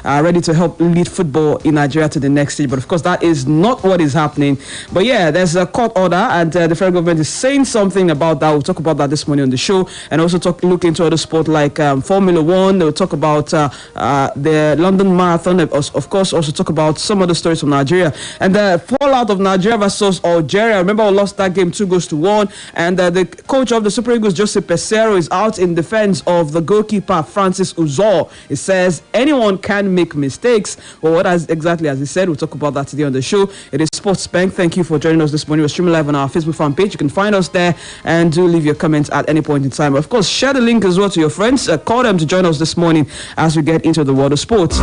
ready to help lead football in Nigeria to the next stage. But of course, that is not what is happening. But yeah, there's a court order, and the federal government is saying something about that. We'll talk about that this morning on the show, and also look into other sport like Formula One. They'll talk about the London Marathon, of course. Also talk about some other stories from Nigeria and the fallout of Nigeria versus Algeria. Remember, we lost that game 2-1, and the coach of the Super Eagles, Jose Peseiro, is out in defense of the goalkeeper Francis Uzor. He says anyone can make mistakes. Well, what exactly has he said? We'll talk about that today on the show. It is Sports Bank. Thank you for joining us this morning. We're streaming live on our Facebook fan page. You can find us there, and do leave your comments at any point in time. Of course, share the link as well to your friends. Call them to join us this morning as we get into the world of sports.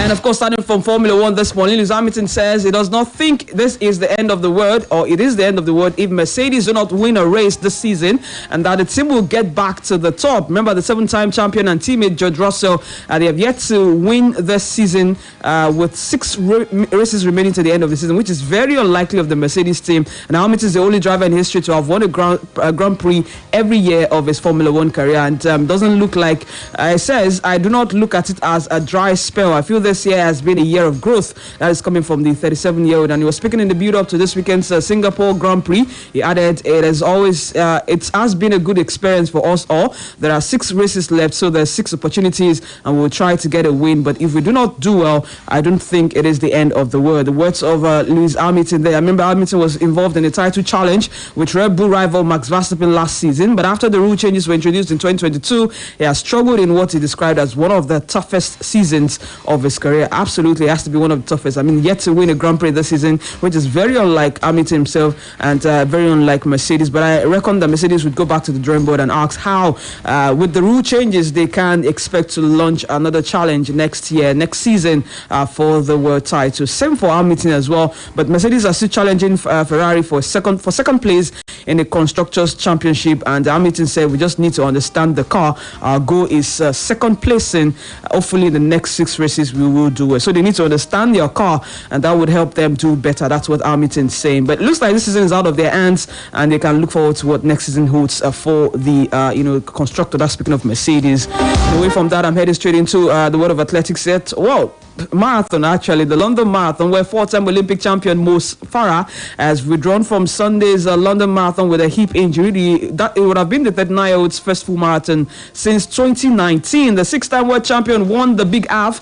And of course, starting from Formula One this morning, Lewis Hamilton says he does not think this is the end of the world, or it is the end of the world, if Mercedes do not win a race this season, and that the team will get back to the top. Remember, the 7-time champion and teammate George Russell, they have yet to win this season with 6 races remaining to the end of the season, which is very unlikely of the Mercedes team. And Hamilton is the only driver in history to have won a Grand Prix every year of his Formula One career, and doesn't look like, it says, I do not look at it as a dry spell. I feel this year has been a year of growth. That is coming from the 37-year-old, and he was speaking in the build-up to this weekend's Singapore Grand Prix. He added, it has been a good experience for us all. There are 6 races left, so there's 6 opportunities, and we'll try to get a win. But if we do not do well, I don't think it is the end of the world. The words of Lewis Hamilton there. I remember Hamilton was involved in a title challenge with Red Bull rival Max Verstappen last season, but after the rule changes were introduced in 2022, he has struggled in what he described as one of the toughest seasons of his career. Absolutely, it has to be one of the toughest. I mean, yet to win a Grand Prix this season, which is very unlike Hamilton himself, and very unlike Mercedes. But I reckon that Mercedes would go back to the drawing board and ask how, with the rule changes, they can expect to launch another challenge next season for the world title. Same for Hamilton as well. But Mercedes are still challenging Ferrari for second place in the Constructors' Championship, and Hamilton said we just need to understand the car. Our goal is second placing. Hopefully, in the next 6 races we will do it. So they need to understand their car, and that would help them do better. That's what Hamilton's saying. But it looks like this season is out of their hands, and they can look forward to what next season holds for the constructor. That's speaking of Mercedes. And away from that, I'm heading straight into the world of athletics. Marathon, actually, the London Marathon, where 4-time Olympic champion Mo Farah has withdrawn from Sunday's London Marathon with a hip injury. It would have been the 39-year-old's first full marathon since 2019. The 6-time world champion won the big half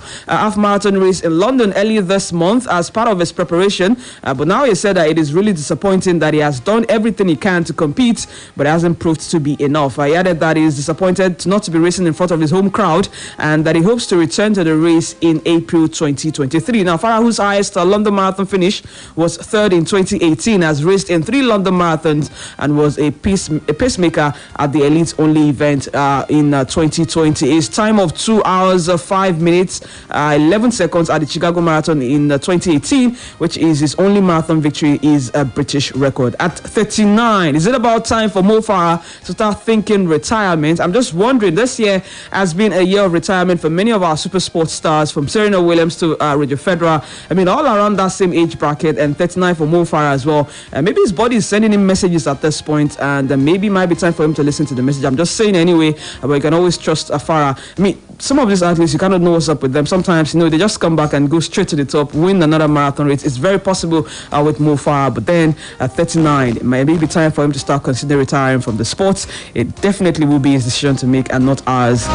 marathon race in London earlier this month as part of his preparation. But now he said that it is really disappointing that he has done everything he can to compete, but it hasn't proved to be enough. He added that he is disappointed not to be racing in front of his home crowd, and that he hopes to return to the race in April 2023. Now, Farah, whose highest London Marathon finish was 3rd in 2018, has raced in 3 London Marathons and was a pacemaker at the elite-only event in 2020. His time of 2 hours, 5 minutes, 11 seconds at the Chicago Marathon in 2018, which is his only marathon victory, is a British record. At 39, is it about time for Mo Farah to start thinking retirement? I'm just wondering, this year has been a year of retirement for many of our super sports stars, from Serena Williams to Roger Federer. I mean, all around that same age bracket, and 39 for Mo Farah as well. Maybe his body is sending him messages at this point, and maybe it might be time for him to listen to the message. I'm just saying anyway, but you can always trust Farah. I mean, some of these athletes, you cannot know what's up with them. Sometimes, they just come back and go straight to the top, win another marathon race. It's very possible with Mo Farah, but then at 39, it might be time for him to start considering retiring from the sports. It definitely will be his decision to make and not ours.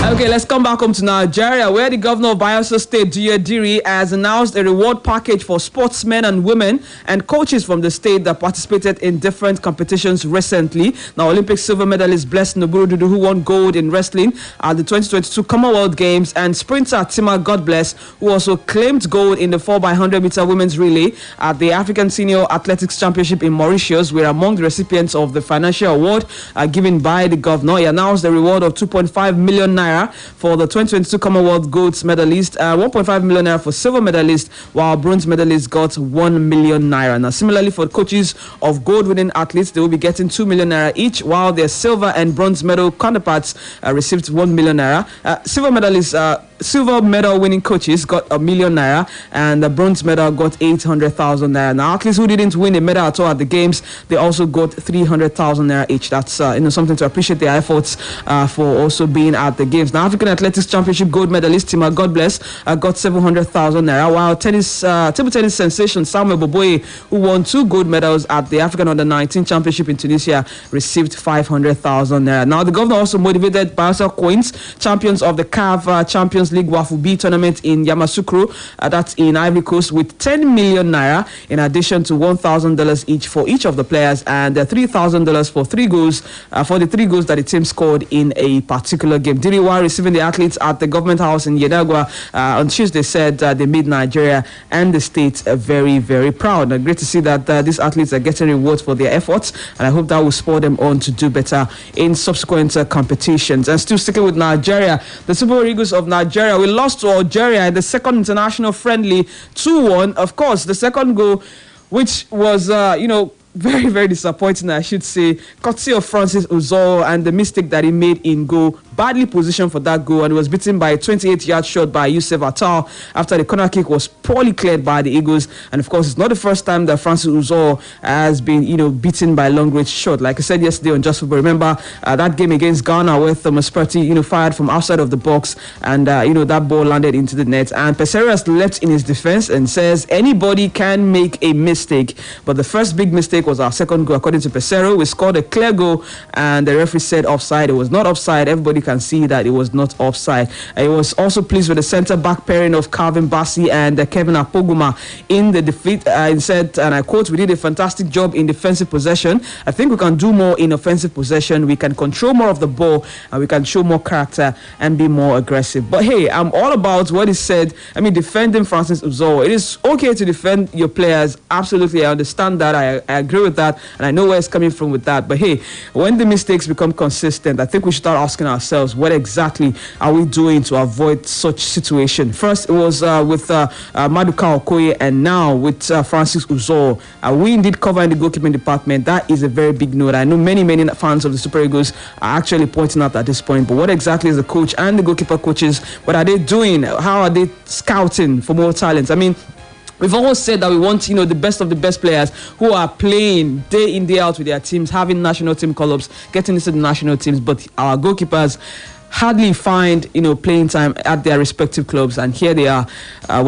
Okay, let's come back home to Nigeria, where the governor of Bayelsa State, Diri, has announced a reward package for sportsmen and women and coaches from the state that participated in different competitions recently. Now, Olympic silver medalist Blessing Fowowe, who won gold in wrestling at the 2022 Commonwealth Games, and sprinter Tima Godbless, who also claimed gold in the 4x100 meter women's relay at the African Senior Athletics Championship in Mauritius, were among the recipients of the financial award given by the governor. He announced the reward of 2.5 million naira for the 2022 Commonwealth Gold medalist, 1.5 million naira for silver medalist, while bronze medalist got 1 million naira. Now, similarly for coaches of gold-winning athletes, they will be getting 2 million naira each, while their silver and bronze medal counterparts received 1 million naira. Silver medalists silver medal winning coaches got £1 million naira, and the bronze medal got 800,000 naira. Now, athletes who didn't win a medal at all at the games, they also got 300,000 naira each. That's something to appreciate their efforts for also being at the games. Now, African Athletics Championship gold medalist Tima God Bless got 700,000 naira, while table tennis sensation Samuel Boboye, who won 2 gold medals at the African Under-19 Championship in Tunisia, received 500,000 naira. Now, the governor also motivated Bayelsa Queens, champions of the CAF Champions League Wafu B tournament in Yamoussoukro, that's in Ivory Coast, with 10 million naira in addition to $1,000 each for each of the players, and $3,000 for 3 goals for the 3 goals that the team scored in a particular game. Diriwa, receiving the athletes at the government house in Yedagwa on Tuesday, said they made Nigeria and the state very, very proud. Great to see that these athletes are getting rewards for their efforts, and I hope that will spur them on to do better in subsequent competitions. And still sticking with Nigeria, the Super Eagles of Nigeria, we lost to Algeria in the second international friendly 2-1. Of course, the second goal, which was very, very disappointing, I should say, courtesy of Francis Uzoho, and the mistake that he made in goal. Badly positioned for that goal, and he was beaten by a 28-yard shot by Youssef Attal after the corner kick was poorly cleared by the Eagles. And of course, it's not the first time that Francis Uzoho has been, beaten by a long-range shot. Like I said yesterday on Just Football, remember that game against Ghana where Thomas Partey, fired from outside of the box, and that ball landed into the net. And Pesero has leapt in his defense and says anybody can make a mistake, but the first big mistake was our second goal. According to Pesero, we scored a clear goal, and the referee said offside. It was not offside. Everybody can see that it was not offside. He was also pleased with the centre-back pairing of Calvin Bassey and Kevin Apoguma in the defeat. He said, and I quote, "We did a fantastic job in defensive possession. I think we can do more in offensive possession. We can control more of the ball, and we can show more character and be more aggressive." But hey, I'm all about what he said. Defending Francis Uzoho. It is okay to defend your players. Absolutely, I understand that. I agree with that, and I know where it's coming from with that. But hey, when the mistakes become consistent, I think we should start asking ourselves, what exactly are we doing to avoid such situation? First, it was with Maduka Okoye, and now with Francis Uzoho. Are we indeed covering the goalkeeping department? That is a very big note. I know many fans of the Super Eagles are actually pointing out at this point, but what exactly is the coach and the goalkeeper coaches, what are they doing? How are they scouting for more talents? We've always said that we want, the best of the best players who are playing day in, day out with their teams, having national team call-ups, getting into the national teams, but our goalkeepers hardly find playing time at their respective clubs, and here they are. I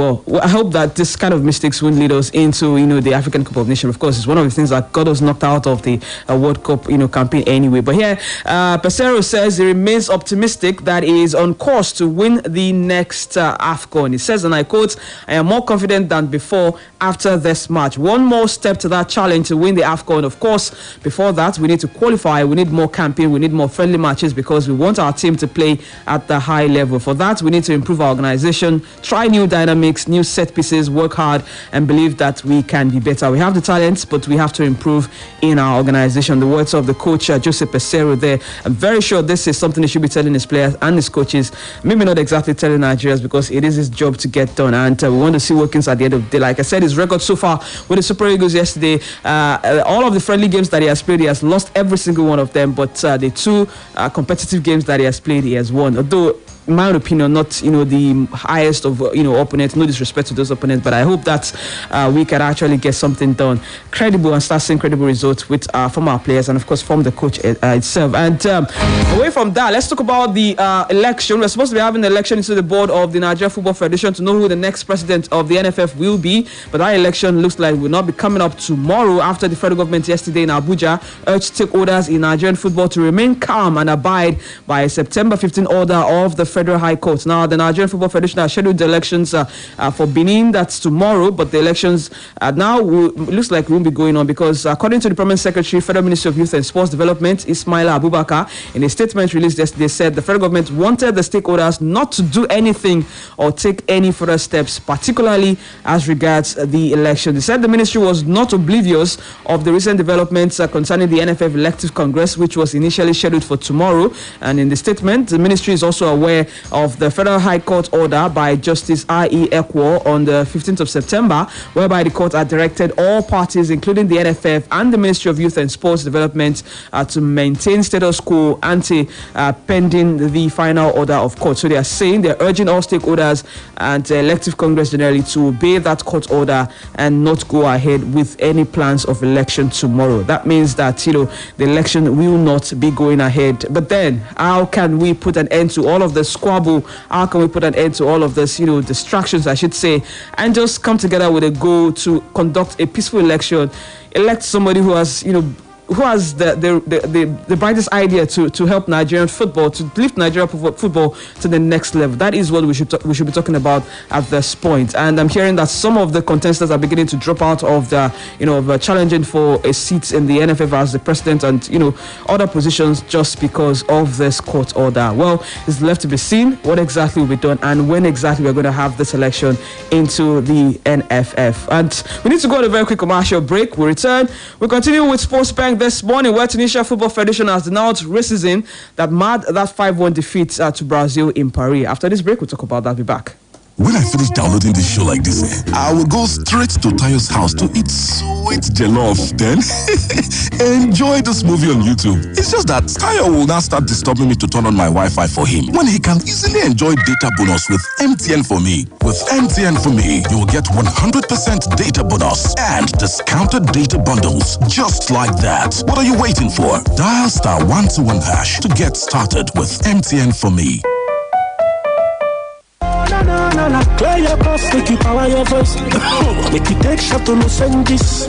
hope that this kind of mistakes won't lead us into the African Cup of Nations. Of course, it's one of the things that got us knocked out of the World Cup campaign anyway. But here Pesero says he remains optimistic that he is on course to win the next AFCON. He says, and I quote, "I am more confident than before after this match. One more step to that challenge to win the AFCON. Of course, before that, we need to qualify. We need more campaign. We need more friendly matches because we want our team to play at the high level. For that, we need to improve our organization, try new dynamics, new set pieces, work hard, and believe that we can be better. We have the talents, but we have to improve in our organization." The words of the coach, Jose Pesero there. I'm very sure this is something he should be telling his players and his coaches. Maybe not exactly telling Nigerians, because it is his job to get done, and we want to see workings at the end of the day. Like I said, his record so far with the Super Eagles yesterday, all of the friendly games that he has played, he has lost every single one of them, but the 2 competitive games that he has played, he has won. Although, in my opinion, not the highest of opponents. No disrespect to those opponents, but I hope that we can actually get something done credible and start seeing credible results with from our players and of course from the coach itself. And away from that, let's talk about the election. We're supposed to be having an election into the board of the Nigeria Football Federation to know who the next president of the NFF will be, but that election looks like will not be coming up tomorrow, after the federal government yesterday in Abuja urged stakeholders in Nigerian football to remain calm and abide by a September 15 order of the Federal High Court. Now, the Nigerian Football Federation has scheduled the elections for Benin. That's tomorrow, but the elections now looks like won't be going on because, according to the Permanent Secretary, Federal Ministry of Youth and Sports Development, Ismaila Abubakar, in a statement released yesterday, said the federal government wanted the stakeholders not to do anything or take any further steps, particularly as regards the election. They said the ministry was not oblivious of the recent developments concerning the NFF Elective Congress, which was initially scheduled for tomorrow. And in the statement, the ministry is also aware aware of the Federal High Court order by Justice R.E. Ekwo on the 15th of September, whereby the court had directed all parties, including the NFF and the Ministry of Youth and Sports Development, to maintain status quo ante pending the final order of court. So they are saying they're urging all stakeholders and elective Congress generally to obey that court order and not go ahead with any plans of election tomorrow. That means that, the election will not be going ahead. But then, how can we put an end to all of the squabble? How can we put an end to all of this, distractions, I should say, and just come together with a goal to conduct a peaceful election, elect somebody who has, who has the brightest idea to help Nigerian football, to lift Nigerian football to the next level? That is what we should be talking about at this point. And I'm hearing that some of the contestants are beginning to drop out of the challenging for a seat in the NFF as the president and other positions just because of this court order. Well, it's left to be seen what exactly will be done and when exactly we're going to have this election into the NFF. And we need to go on a very quick commercial break. We'll return. We'll continue with Sports Bank this morning, where Tunisia Football Federation has denounced racism that marred that 5-1 defeat to Brazil in Paris. After this break, we'll talk about that. Be back. When I finish downloading this show like this, I will go straight to Tayo's house to eat sweet jollof. Then enjoy this movie on YouTube. It's just that Tayo will now start disturbing me to turn on my Wi-Fi for him when he can easily enjoy data bonus with MTN for me. With MTN for me, you will get 100% data bonus and discounted data bundles just like that. What are you waiting for? Dial *121# to get started with MTN for me. Clear your boss, make you power your voice. Make you take shot to Los Angeles.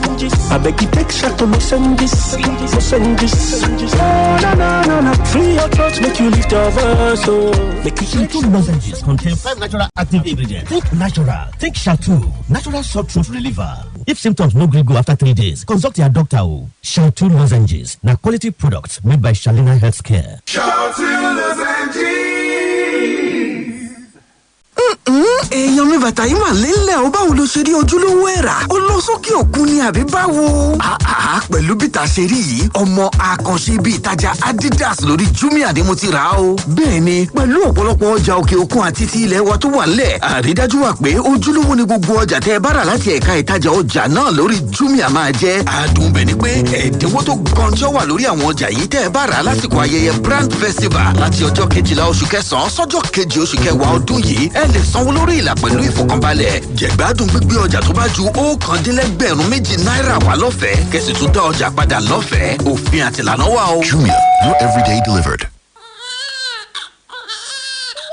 I beg you take shot to Los Angeles. Los Angeles. No. Free your throat, make you lift your voice. Make you take Los Angeles. Contain 5 natural active ingredients. Think natural. Think Chateau. Natural sore throat reliever. If symptoms no go after 3 days, consult your doctor. Chateau lozenges. Now quality products made by Shalina Healthcare. Chateau lozenges. Èèyàn mi bàtà yìí mà lélẹ̀ ó báwo ló ṣe rí ojúlówó ẹ̀rà ó lọ sókè òkun ni àbí báwo. Pẹ̀lú bí ta ṣe rí yìí ọmọ àkànṣe bíi ìtajà Adidas lórí Jumia ni mo ti rà á o. Bẹ́ẹ̀ ni pẹ̀lú ọ̀pọ̀lọpọ̀ ọjà òkè òkun àti ti ilẹ̀ wa tó wà nílẹ̀ àrídájú wà pé ojúlówó ni gbogbo ọjà tẹ́ ẹ bá rà láti ẹ̀ka ìtajà ọjà náà lórí Jumia máa jẹ́. Àdùn bẹ̀ ni pé ẹ̀dínwó tó gọ̀ǹjọ́ wà lórí àwọn ọjà yìí tẹ́ ẹ bá rà lásìkò ayẹyẹ Brand Festival láti ọjọ́ 12 oṣù kẹsàn-án sọ́jọ́ 2 oṣù kẹwàá ọdún yìí ẹ lè sanwó lórí ìlà pẹ̀lú ìfọ̀kànbalẹ̀ jẹ̀gbádùn gbígbé ọjà tó bá ju $2,200 wá lọ́fẹ̀ẹ́ kẹ̀sì tún dá ọjà padà lọ́fẹ̀ẹ́ òfin àtìlànà wà o. Jumia, your everyday delivered.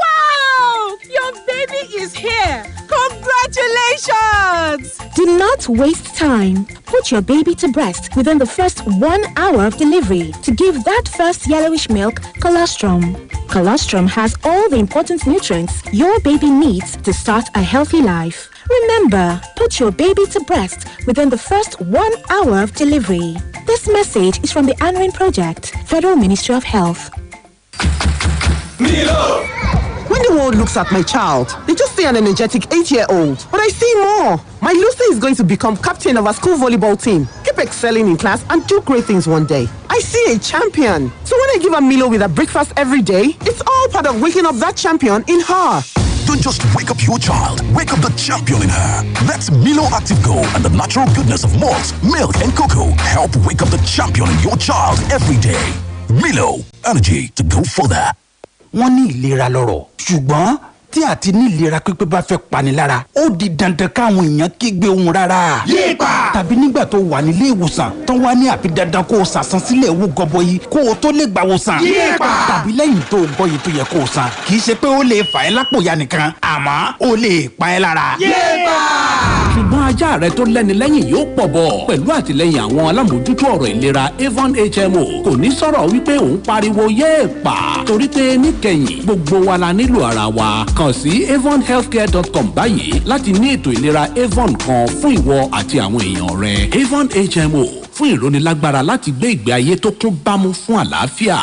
Wow! Your baby is here! Congratulations! Do not waste time. Put your baby to breast within the first 1 hour of delivery to give that first yellowish milk colostrum. Colostrum has all the important nutrients your baby needs to start a healthy life. Remember, put your baby to breast within the first 1 hour of delivery. This message is from the Anrin Project, Federal Ministry of Health. Milo! When the world looks at my child, they just see an energetic 8-year-old. But I see more. My Lucy is going to become captain of our school volleyball team, keep excelling in class, and do great things one day. I see a champion. So when I give her Milo with her breakfast every day, it's all part of waking up that champion in her. Don't just wake up your child, wake up the champion in her. Let Milo Active Go and the natural goodness of malt, milk, and cocoa help wake up the champion in your child every day. Milo, energy to go further. Wọ́n ní ìlera lọ́rọ̀ ṣùgbọ́n tí àti ní ìlera pípé bá fẹ́ pani lára ó di dandan káwọn èèyàn kígbe ohun rárá. Yéèpà tàbí nígbà tó wà nílé ìwòsàn tó wá ní àfi dandan kó o sàsan sílẹ̀ owó gọbọyì kó o tó lè gbà wòsàn. Yéèpà tàbí lẹ́yìn tó o gbọ́ yìí tó yẹ kó o san kì í ṣe pé ó lè fà ẹ́ lápò ya nìkan àmọ́ ó lè pa ẹ́ lára. Yéèpà ṣùgbọ́n ajá rẹ tó lẹ́ni lẹ́yìn yóò pọ̀ bọ̀ pẹ̀lú àtìlẹ́yìn àwọn alámòójútó ọ̀rọ̀ ìlera Avon HMO kò ní sọ̀rọ̀ wípé òun pariwo yéèpà torí pé níkẹyìn gbogbo wa la nílò ara wa kàn sí avonhealthcare.com báyìí láti ní ètò ìlera Avon kan fún ìwọ àti àwọn èèyàn rẹ. Avon HMO fún ìrónilágbára láti gbé ìgbé ayé tó kún bámú fún àlàáfíà.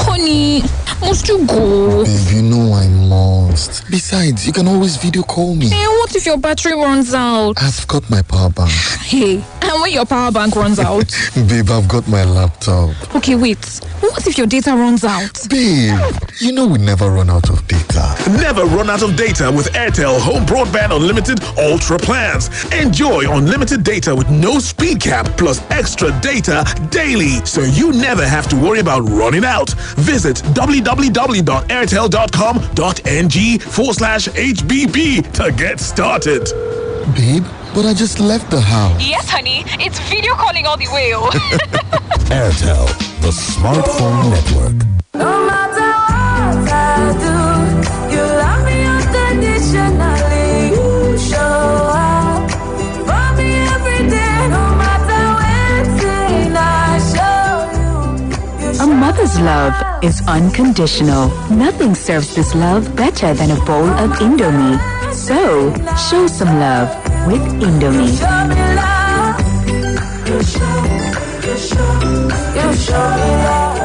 Honey, must you go? Babe, you know I'm more. fast. Besides, you can always video call me. Hey, what if your battery runs out? I've got my power bank. Hey, and when your power bank runs out? Babe, I've got my laptop. Okay, wait. What if your data runs out? Babe, you know we never run out of data. Never run out of data with Airtel Home Broadband Unlimited Ultra plans. Enjoy unlimited data with no speed cap plus extra data daily, so you never have to worry about running out. Visit www.airtel.com.ng/HBB to get started. Babe, but I just left the house. Yes, honey. It's video calling all the way. Airtel, the smartphone network. No matter what I do, you love me unconditionally. You show up for me every day, no matter when I show you. A mother's love is unconditional. Nothing serves this love better than a bowl of Indomie. So, show some love with Indomie. Show me love. You show me love.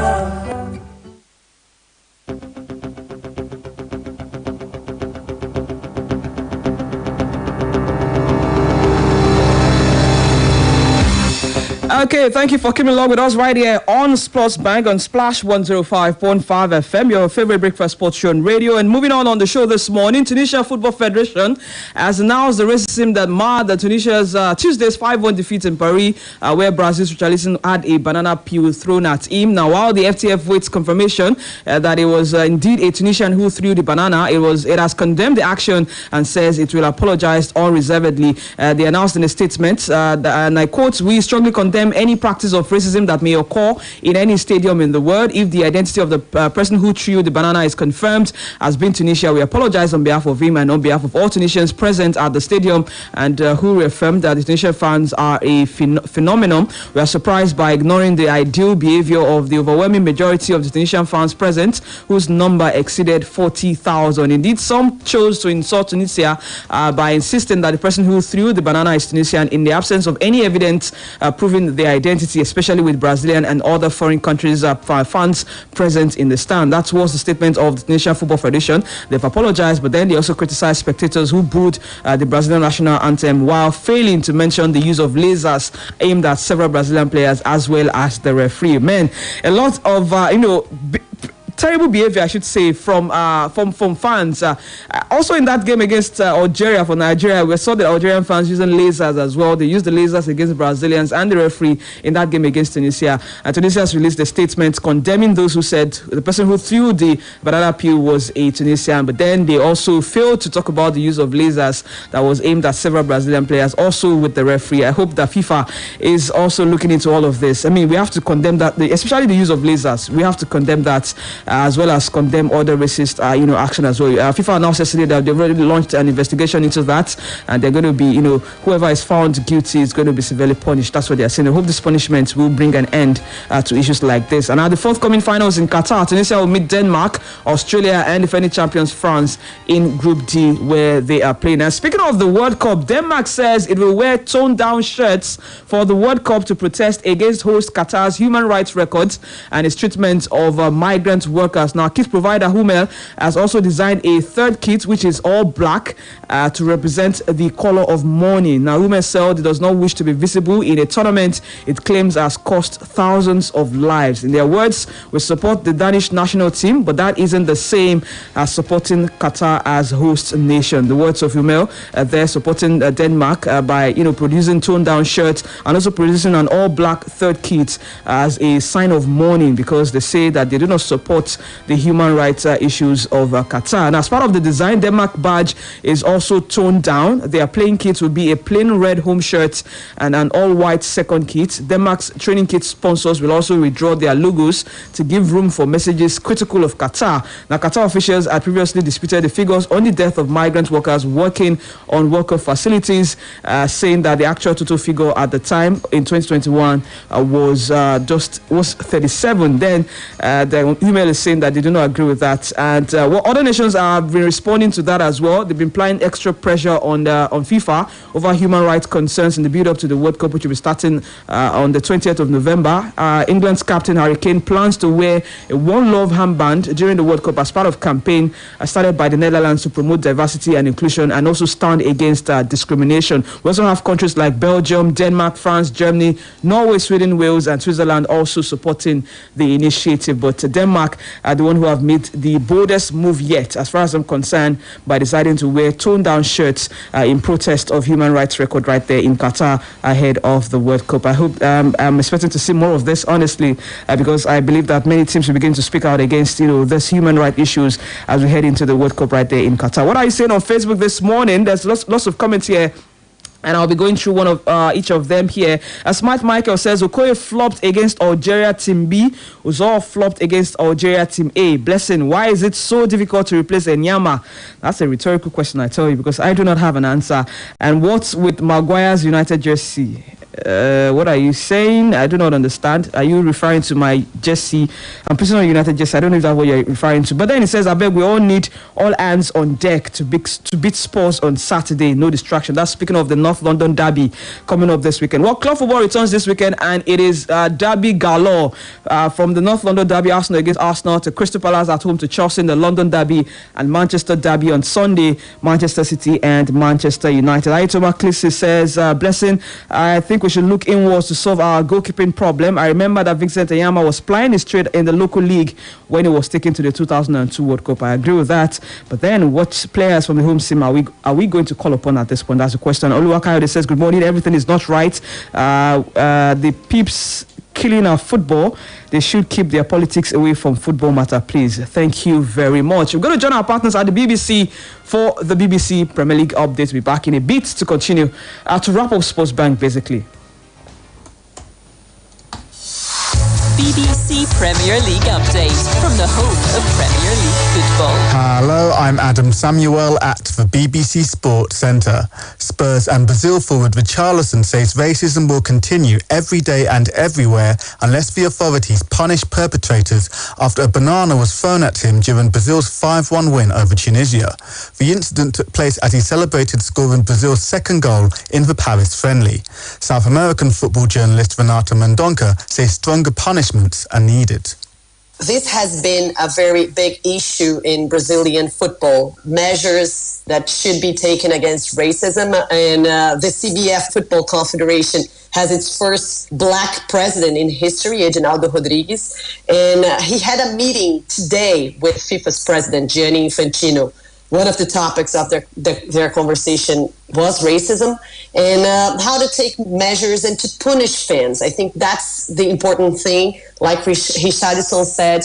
Okay, thank you for keeping along with us right here on Sports Bank on Splash 105.5 FM, your favorite breakfast sports show on radio. And moving on the show this morning, Tunisia Football Federation has announced the racism that marred Tunisia's Tuesday's 5-1 defeat in Paris, where Brazil's Richarlison had a banana peel thrown at him. Now, while the FTF waits confirmation that it was indeed a Tunisian who threw the banana, it has condemned the action and says it will apologize unreservedly. They announced in a statement, and I quote, "We strongly condemn any practice of racism that may occur in any stadium in the world. If the identity of the person who threw the banana is confirmed as being Tunisia, we apologize on behalf of him and on behalf of all Tunisians present at the stadium, and who reaffirmed that the Tunisian fans are a phenomenon. We are surprised by ignoring the ideal behavior of the overwhelming majority of the Tunisian fans present, whose number exceeded 40,000. Indeed, some chose to insult Tunisia by insisting that the person who threw the banana is Tunisian in the absence of any evidence proving their identity, especially with Brazilian and other foreign countries' fans present in the stand." That was the statement of the Tunisian Football Federation. They've apologized, but then they also criticized spectators who booed the Brazilian national anthem while failing to mention the use of lasers aimed at several Brazilian players as well as the referee. Man, a lot of terrible behavior, I should say, from fans. Also in that game against Algeria for Nigeria, we saw the Algerian fans using lasers as well. They used the lasers against Brazilians and the referee in that game against Tunisia. And Tunisia has released a statement condemning those who said the person who threw the banana peel was a Tunisian. But then they also failed to talk about the use of lasers that was aimed at several Brazilian players, also with the referee. I hope that FIFA is also looking into all of this. I mean, we have to condemn that, especially the use of lasers. We have to condemn that, as well as condemn other racist, action as well. FIFA announced yesterday that they've already launched an investigation into that, and they're going to be, whoever is found guilty is going to be severely punished. That's what they're saying. I hope this punishment will bring an end to issues like this. And at the forthcoming finals in Qatar, Tunisia will meet Denmark, Australia, and defending champions France in Group D, where they are playing. And speaking of the World Cup, Denmark says it will wear toned-down shirts for the World Cup to protest against host Qatar's human rights records and its treatment of migrant workers. Now, kit provider Hummel has also designed a third kit, which is all black, to represent the color of mourning. Now, Hummel said it does not wish to be visible in a tournament it claims has cost thousands of lives. In their words, we support the Danish national team, but that isn't the same as supporting Qatar as host nation. The words of Hummel, they're supporting Denmark by producing toned-down shirts and also producing an all-black third kit as a sign of mourning, because they say that they do not support the human rights issues of Qatar. And as part of the design, Denmark badge is also toned down. Their playing kit will be a plain red home shirt and an all-white second kit. Denmark's training kit sponsors will also redraw their logos to give room for messages critical of Qatar. Now, Qatar officials had previously disputed the figures on the death of migrant workers working on worker facilities, saying that the actual total figure at the time in 2021 was 37. Then the email is is saying that they do not agree with that. And other nations have been responding to that as well. They've been applying extra pressure on FIFA over human rights concerns in the build-up to the World Cup, which will be starting on the 20th of November. England's captain Harry Kane plans to wear a One Love armband during the World Cup as part of a campaign started by the Netherlands to promote diversity and inclusion and also stand against discrimination. We also have countries like Belgium, Denmark, France, Germany, Norway, Sweden, Wales, and Switzerland also supporting the initiative. But Denmark are the one who have made the boldest move yet, as far as I'm concerned, by deciding to wear toned-down shirts in protest of human rights record right there in Qatar ahead of the World Cup. I hope I'm expecting to see more of this, honestly, because I believe that many teams will begin to speak out against this human rights issues as we head into the World Cup right there in Qatar. What are you saying on Facebook this morning? There's lots of comments here, and I'll be going through one of each of them here. Smart Michael says Okoye flopped against Algeria Team B. Uzor flopped against Algeria Team A. Blessing, why is it so difficult to replace Enyama? That's a rhetorical question, I tell you, because I do not have an answer. And what's with Maguire's United jersey? What are you saying? I do not understand. Are you referring to my jersey? I'm putting on United jersey. I don't know if that's what you're referring to. But then it says, I beg we all need all hands on deck to beat Spurs on Saturday. No distraction. That's speaking of the North London derby coming up this weekend. Well, club football returns this weekend, and it is derby galore. From the North London derby, Arsenal against Arsenal, to Crystal Palace at home to Chelsea in the London derby, and Manchester derby on Sunday, Manchester City and Manchester United. Ayatoma Klisi says, Blessing, I think we should look inwards to solve our goalkeeping problem. I remember that Vincent Enyama was plying his trade in the local league when he was taken to the 2002 World Cup. I agree with that. But then, what players from the home team are we going to call upon at this point? That's the question. Oluwakayode says, good morning. Everything is not right. The peeps killing our football. They should keep their politics away from football matter, please. Thank you very much. We're going to join our partners at the BBC for the BBC Premier League update. We'll be back in a bit to continue to wrap up Sports Bank, basically. BBC Premier League update from the home of Premier League football. Hello, I'm Adam Samuel at the BBC Sports Centre. Spurs and Brazil forward Richarlison says racism will continue every day and everywhere unless the authorities punish perpetrators after a banana was thrown at him during Brazil's 5-1 win over Tunisia. The incident took place as he celebrated scoring Brazil's second goal in the Paris friendly. South American football journalist Renata Mendonca says stronger punishments are needed. This has been a very big issue in Brazilian football. Measures that should be taken against racism, and the CBF Football Confederation has its first black president in history, Edinaldo Rodrigues, and he had a meeting today with FIFA's president, Gianni Infantino. One of the topics of their conversation was racism and how to take measures and to punish fans. I think that's the important thing. Like Richarlison said,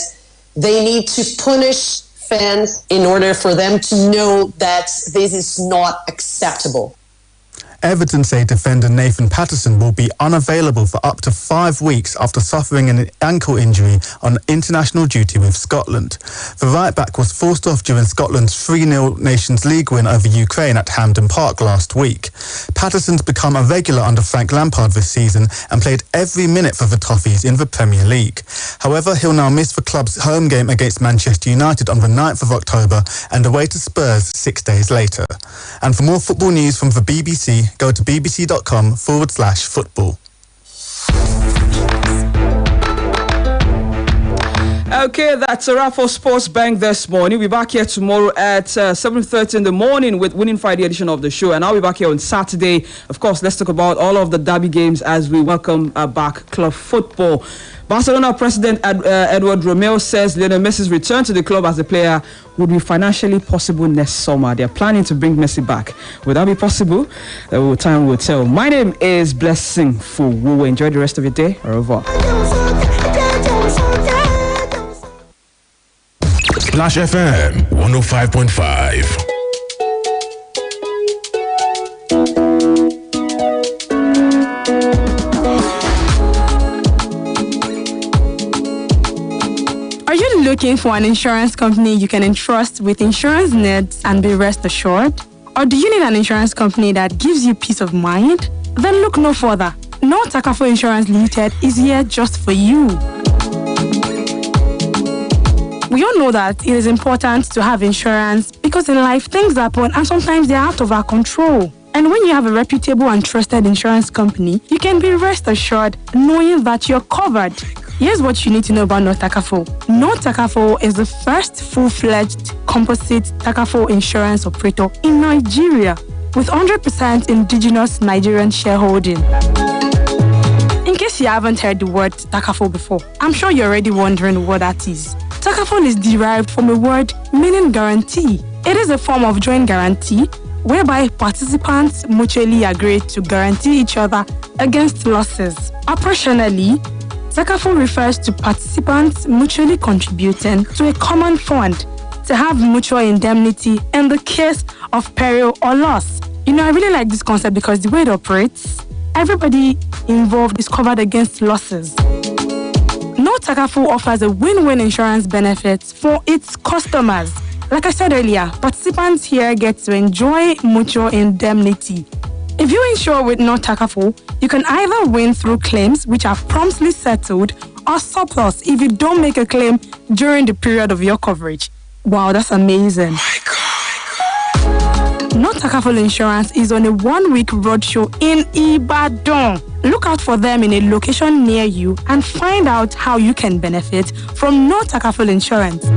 they need to punish fans in order for them to know that this is not acceptable. Everton say defender Nathan Patterson will be unavailable for up to 5 weeks after suffering an ankle injury on international duty with Scotland. The right-back was forced off during Scotland's 3-0 Nations League win over Ukraine at Hampden Park last week. Patterson's become a regular under Frank Lampard this season and played every minute for the Toffees in the Premier League. However, he'll now miss the club's home game against Manchester United on the 9th of October and away to Spurs 6 days later. And for more football news from the BBC, go to bbc.com/football. Okay, that's a wrap for Sports Bank this morning. We'll be back here tomorrow at 7:30 in the morning with Winning Friday edition of the show. And I'll be back here on Saturday. Of course, let's talk about all of the derby games as we welcome back club football. Barcelona president Edward Romeu says Lionel Messi's return to the club as a player would be financially possible next summer. They are planning to bring Messi back. Would that be possible? Time will tell. My name is Blessing Fowowe. Enjoy the rest of your day. Au revoir. Splash FM 105.5. Are you looking for an insurance company you can entrust with insurance needs and be rest assured? Or do you need an insurance company that gives you peace of mind? Then look no further. North Takafo Insurance Limited is here just for you. We all know that it is important to have insurance because in life things happen and sometimes they're out of our control. And when you have a reputable and trusted insurance company, you can be rest assured knowing that you're covered. Here's what you need to know about North Takafo. North Takafo is the first full-fledged composite Takafo insurance operator in Nigeria with 100% indigenous Nigerian shareholding. In case you haven't heard the word Takafo before, I'm sure you're already wondering what that is. Takafo is derived from a word meaning guarantee. It is a form of joint guarantee whereby participants mutually agree to guarantee each other against losses. Operationally, Takafo refers to participants mutually contributing to a common fund to have mutual indemnity in the case of peril or loss. You know, I really like this concept because the way it operates, everybody involved is covered against losses. No Takafo offers a win-win insurance benefit for its customers. Like I said earlier, participants here get to enjoy mutual indemnity. If you insure with No Takafo, you can either win through claims which are promptly settled or surplus if you don't make a claim during the period of your coverage. Wow, that's amazing. My God. No Takafo Insurance is on a 1-week roadshow in Ibadan. Look out for them in a location near you and find out how you can benefit from No Takafo Insurance.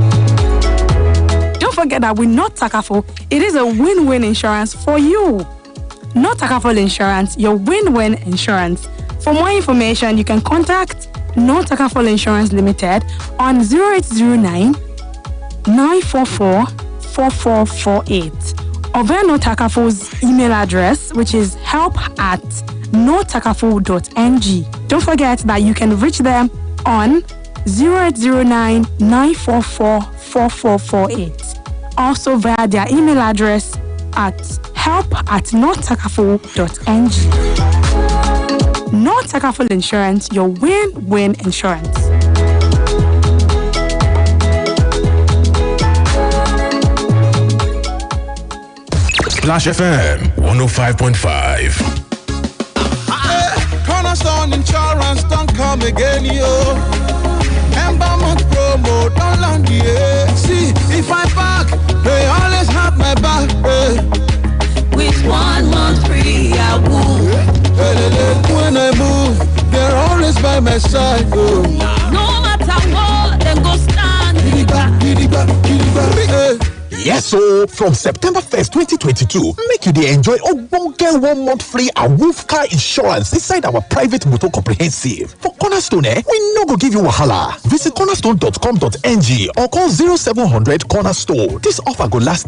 Don't forget that with No Takafo, it is a win-win insurance for you. No Takafo Insurance, your win-win insurance. For more information, you can contact No Takafo Insurance Limited on 0809 944 4448 or via No Takafo's email address, which is help@notakafo.ng. Don't forget that you can reach them on 0809 944 4448. Also via their email address at help@notakafo.ng. No Takafo Insurance, your win-win insurance. Splash FM 105.5. Cornerstone Insurance don't come again, yo. Ember month promo, don't land the air. See, if I back, they always have my back. With 1 month free, I will. When I move, they're always by my side. Oh. No matter what, then go stand. Yes, so from September 1st, 2022, make you dey enjoy ogbonge 1 month free Awoof car insurance inside our private motor comprehensive. For Cornerstone, we no go give you wahala. Visit cornerstone.com.ng or call 0700 Cornerstone. This offer go last